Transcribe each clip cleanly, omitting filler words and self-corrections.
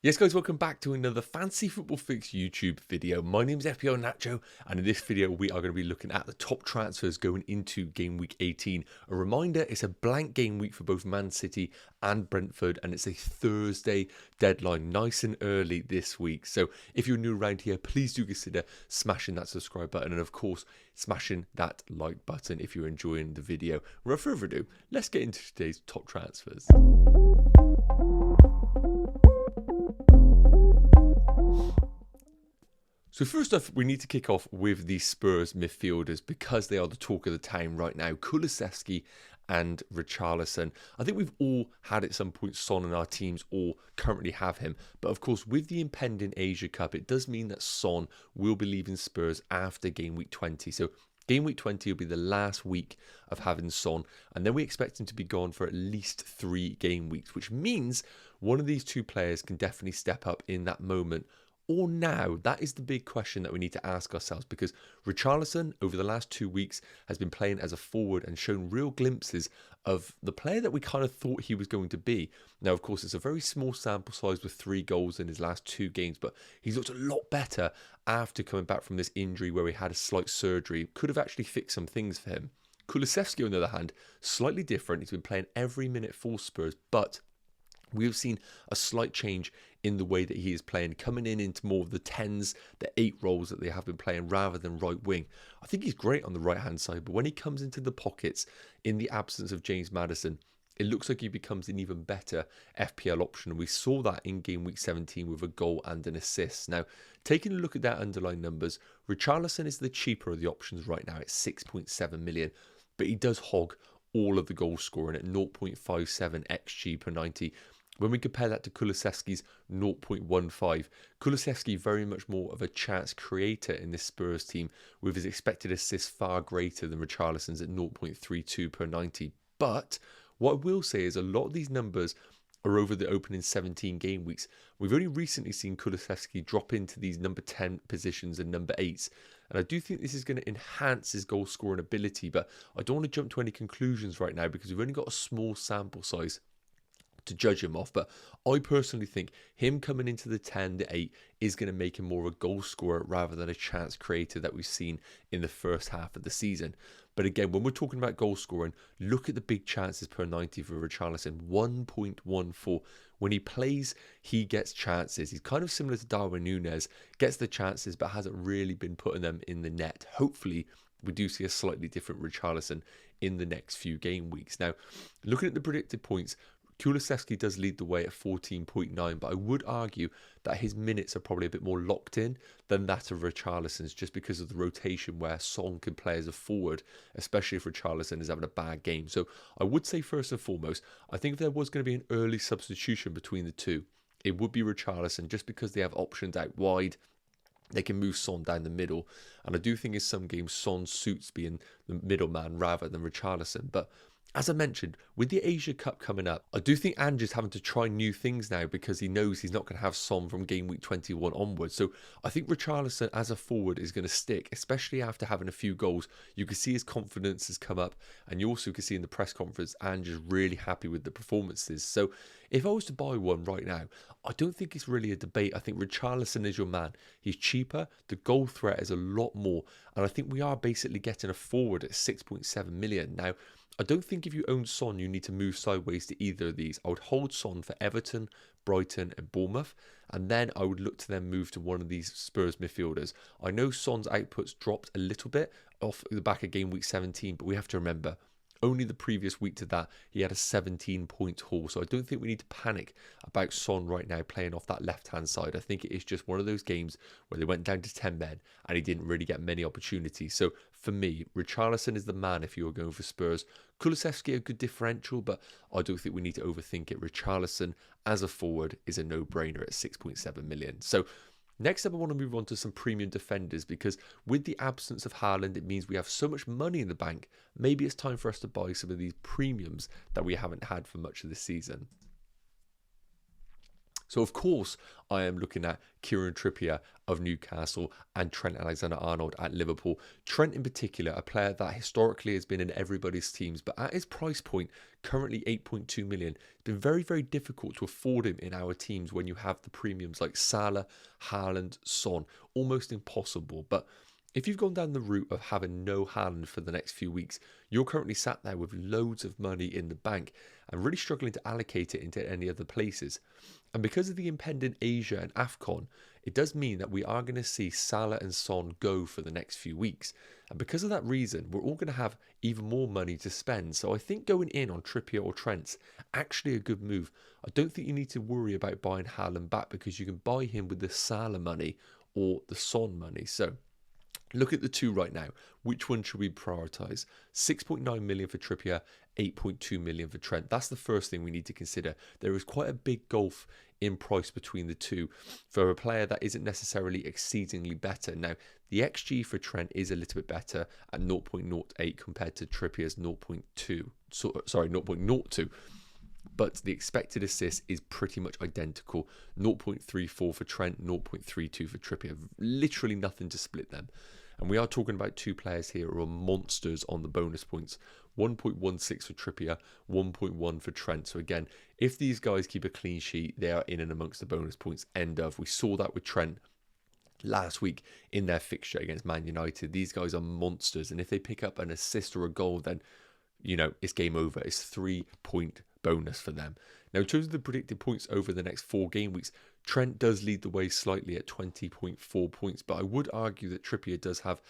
Yes guys, welcome back to another Fantasy Football Fix YouTube video. My name is FPL Nacho, and in this video we are going to be looking at the top transfers going into game week 18. A reminder, it's a blank game week for both Man City and Brentford, and it's a Thursday deadline, nice and early this week. So if you're new around here, please do consider smashing that subscribe button, and of course smashing that like button if you're enjoying the video. Without further ado, let's get into today's top transfers. So first off, we need to kick off with the Spurs midfielders because they are the talk of the town right now. Kulusevski and Richarlison. I think we've all had at some point Son in our teams or currently have him. But of course, with the impending Asia Cup, it does mean that Son will be leaving Spurs after game week 20. So game week 20 will be the last week of having Son, and then we expect him to be gone for at least 3 game weeks, which means one of these two players can definitely step up in that moment. Or now? That is the big question that we need to ask ourselves, because Richarlison over the last 2 weeks has been playing as a forward and shown real glimpses of the player that we kind of thought he was going to be. Now, of course, it's a very small sample size with 3 goals in his last 2 games, but he's looked a lot better after coming back from this injury where he had a slight surgery. Could have actually fixed some things for him. Kulusevski, on the other hand, slightly different. He's been playing every minute for Spurs, but we've seen a slight change in the way that he is playing, coming into more of the 10s, the 8 roles that they have been playing rather than right wing. I think he's great on the right hand side, but when he comes into the pockets in the absence of James Maddison, it looks like he becomes an even better FPL option. We saw that in game week 17 with a goal and an assist. Now, taking a look at that underlying numbers, Richarlison is the cheaper of the options right now at 6.7 million, but he does hog all of the goal scoring at 0.57 XG per 90. When we compare that to Kulusevski's 0.15, Kulusevski very much more of a chance creator in this Spurs team, with his expected assists far greater than Richarlison's at 0.32 per 90. But what I will say is a lot of these numbers are over the opening 17 game weeks. We've only recently seen Kulusevski drop into these number 10 positions and number 8s. And I do think this is going to enhance his goal scoring ability, but I don't want to jump to any conclusions right now because we've only got a small sample size to judge him off. But I personally think him coming into the 10, the 8 is going to make him more of a goal scorer rather than a chance creator that we've seen in the first half of the season. But again, when we're talking about goal scoring, look at the big chances per 90 for Richarlison, 1.14. When he plays, he gets chances. He's kind of similar to Darwin Núñez, gets the chances but hasn't really been putting them in the net. Hopefully, we do see a slightly different Richarlison in the next few game weeks. Now, looking at the predicted points, Kulusevski does lead the way at 14.9, but I would argue that his minutes are probably a bit more locked in than that of Richarlison's, just because of the rotation where Son can play as a forward, especially if Richarlison is having a bad game. So I would say first and foremost, I think if there was going to be an early substitution between the two, it would be Richarlison, just because they have options out wide. They can move Son down the middle, and I do think in some games Son suits being the middleman rather than Richarlison. But as I mentioned, with the Asia Cup coming up, I do think Ange is having to try new things now because he knows he's not going to have Son from game week 21 onwards. So I think Richarlison as a forward is going to stick, especially after having a few goals. You can see his confidence has come up, and you also can see in the press conference Ange is really happy with the performances. So if I was to buy one right now, I don't think it's really a debate. I think Richarlison is your man. He's cheaper, the goal threat is a lot more, and I think we are basically getting a forward at 6.7 million. Now, I don't think if you own Son, you need to move sideways to either of these. I would hold Son for Everton, Brighton and Bournemouth, and then I would look to then move to one of these Spurs midfielders. I know Son's outputs dropped a little bit off the back of game week 17, but we have to remember, only the previous week to that, he had a 17-point haul. So I don't think we need to panic about Son right now playing off that left-hand side. I think it is just one of those games where they went down to 10 men and he didn't really get many opportunities. So for me, Richarlison is the man if you were going for Spurs. Kulusevski a good differential, but I don't think we need to overthink it. Richarlison as a forward is a no-brainer at 6.7 million. So next up, I want to move on to some premium defenders, because with the absence of Haaland, it means we have so much money in the bank. Maybe it's time for us to buy some of these premiums that we haven't had for much of the season. So, of course, I am looking at Kieran Trippier of Newcastle and Trent Alexander-Arnold at Liverpool. Trent in particular, a player that historically has been in everybody's teams, but at his price point, currently 8.2 million, it's been very, very difficult to afford him in our teams when you have the premiums like Salah, Haaland, Son. Almost impossible. But if you've gone down the route of having no Haaland for the next few weeks, you're currently sat there with loads of money in the bank and really struggling to allocate it into any other places. And because of the impending Asia and AFCON, it does mean that we are going to see Salah and Son go for the next few weeks. And because of that reason, we're all going to have even more money to spend. So I think going in on Trippier or Trent's actually a good move. I don't think you need to worry about buying Haaland back because you can buy him with the Salah money or the Son money. So look at the two right now. Which one should we prioritise? 6.9 million for Trippier, 8.2 million for Trent. That's the first thing we need to consider. There is quite a big gulf in price between the two for a player that isn't necessarily exceedingly better. Now, the XG for Trent is a little bit better at 0.08 compared to Trippier's 0.02. But the expected assist is pretty much identical. 0.34 for Trent, 0.32 for Trippier. Literally nothing to split them. And we are talking about two players here who are monsters on the bonus points. 1.16 for Trippier, 1.1 for Trent. So again, if these guys keep a clean sheet, they are in and amongst the bonus points. End of. We saw that with Trent last week in their fixture against Man United. These guys are monsters. And if they pick up an assist or a goal, then, you know, it's game over. It's 3-point bonus for them. Now, in terms of the predicted points over the next 4 game weeks, Trent does lead the way slightly at 20.4 points, but I would argue that Trippier does have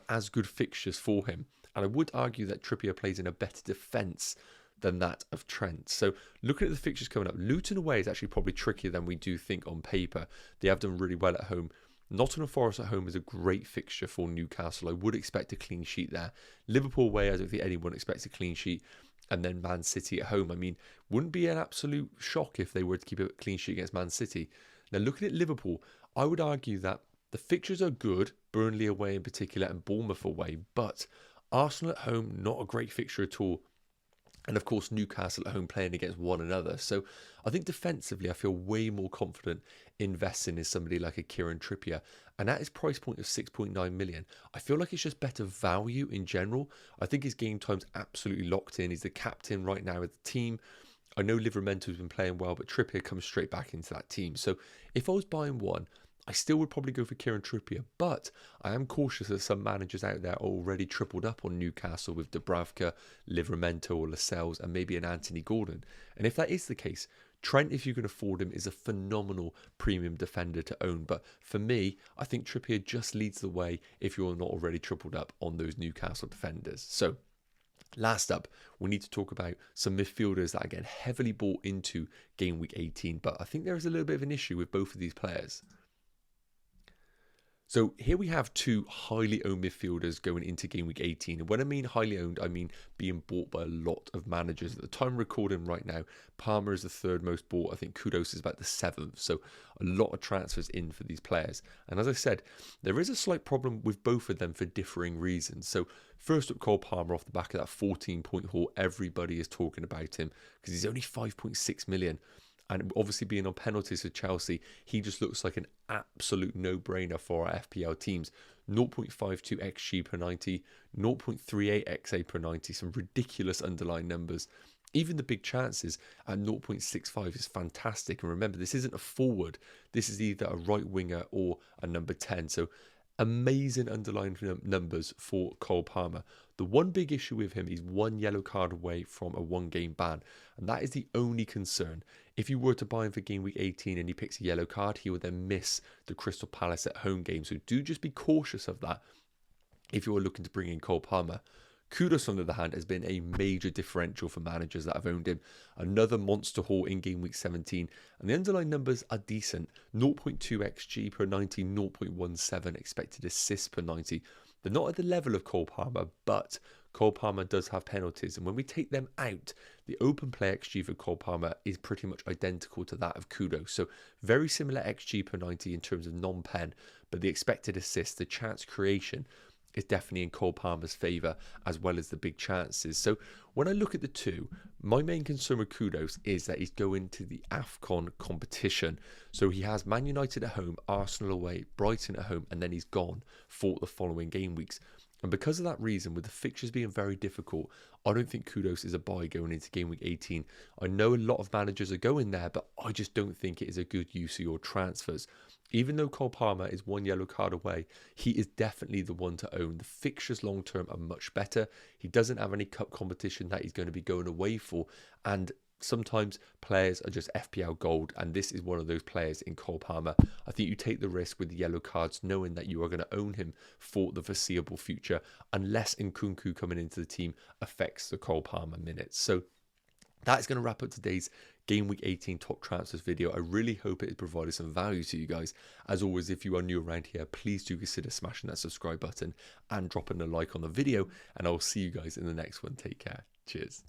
as good fixtures for him, and I would argue that Trippier plays in a better defence than that of Trent. So looking at the fixtures coming up, Luton away is actually probably trickier than we do think on paper. They have done really well at home. Nottingham Forest at home is a great fixture for Newcastle. I would expect a clean sheet there. Liverpool away, I don't think anyone expects a clean sheet. And then Man City at home. I mean, wouldn't be an absolute shock if they were to keep a clean sheet against Man City. Now, looking at Liverpool, I would argue that the fixtures are good, Burnley away in particular and Bournemouth away, but Arsenal at home, not a great fixture at all. And of course, Newcastle at home playing against one another. So I think defensively, I feel way more confident investing in somebody like a Kieran Trippier. And at his price point of 6.9 million, I feel like it's just better value in general. I think his game time's absolutely locked in. He's the captain right now of the team. I know Livermento's been playing well, but Trippier comes straight back into that team. So if I was buying one, I still would probably go for Kieran Trippier, but I am cautious that some managers out there are already tripled up on Newcastle with Dubravka, Livramento or Lascelles and maybe an Anthony Gordon. And if that is the case, Trent, if you can afford him, is a phenomenal premium defender to own. But for me, I think Trippier just leads the way if you're not already tripled up on those Newcastle defenders. So last up, we need to talk about some midfielders that are getting heavily bought into game week 18. But I think there is a little bit of an issue with both of these players. So here we have two highly owned midfielders going into game week 18. And when I mean highly owned, I mean being bought by a lot of managers. At the time of recording right now, Palmer is the 3rd most bought. I think Kudus is about the 7th. So a lot of transfers in for these players. And as I said, there is a slight problem with both of them for differing reasons. So first up, Cole Palmer off the back of that 14-point haul. Everybody is talking about him because he's only 5.6 million. And obviously being on penalties for Chelsea, he just looks like an absolute no-brainer for our FPL teams. 0.52 XG per 90, 0.38 XA per 90, some ridiculous underlying numbers. Even the big chances at 0.65 is fantastic. And remember, this isn't a forward. This is either a right winger or a number 10. So amazing underlying numbers for Cole Palmer. The one big issue with him is 1 yellow card away from a 1-game ban. And that is the only concern. If you were to buy him for game week 18 and he picks a yellow card, he will then miss the Crystal Palace at home game. So do just be cautious of that if you are looking to bring in Cole Palmer. Kudus, on the other hand, has been a major differential for managers that have owned him. Another monster haul in game week 17. And the underlying numbers are decent. 0.2 XG per 90, 0.17 expected assists per 90. They're not at the level of Cole Palmer, but Cole Palmer does have penalties. And when we take them out, the open play XG for Cole Palmer is pretty much identical to that of Kudus. So very similar XG per 90 in terms of non-pen, but the expected assist, the chance creation, is definitely in Cole Palmer's favour, as well as the big chances. So when I look at the two, my main concern with Kudus is that he's going to the AFCON competition. So he has Man United at home, Arsenal away, Brighton at home, and then he's gone for the following game weeks. And because of that reason, with the fixtures being very difficult, I don't think Kudus is a buy going into game week 18. I know a lot of managers are going there, but I just don't think it is a good use of your transfers. Even though Cole Palmer is one yellow card away, he is definitely the one to own. The fixtures long term are much better. He doesn't have any cup competition that he's going to be going away for. And sometimes players are just FPL gold, and this is one of those players in Cole Palmer. I think you take the risk with the yellow cards, knowing that you are going to own him for the foreseeable future, unless Nkunku coming into the team affects the Cole Palmer minutes. So that is going to wrap up today's Game Week 18 top transfers video. I really hope it has provided some value to you guys. As always, if you are new around here, please do consider smashing that subscribe button and dropping a like on the video, and I will see you guys in the next one. Take care. Cheers.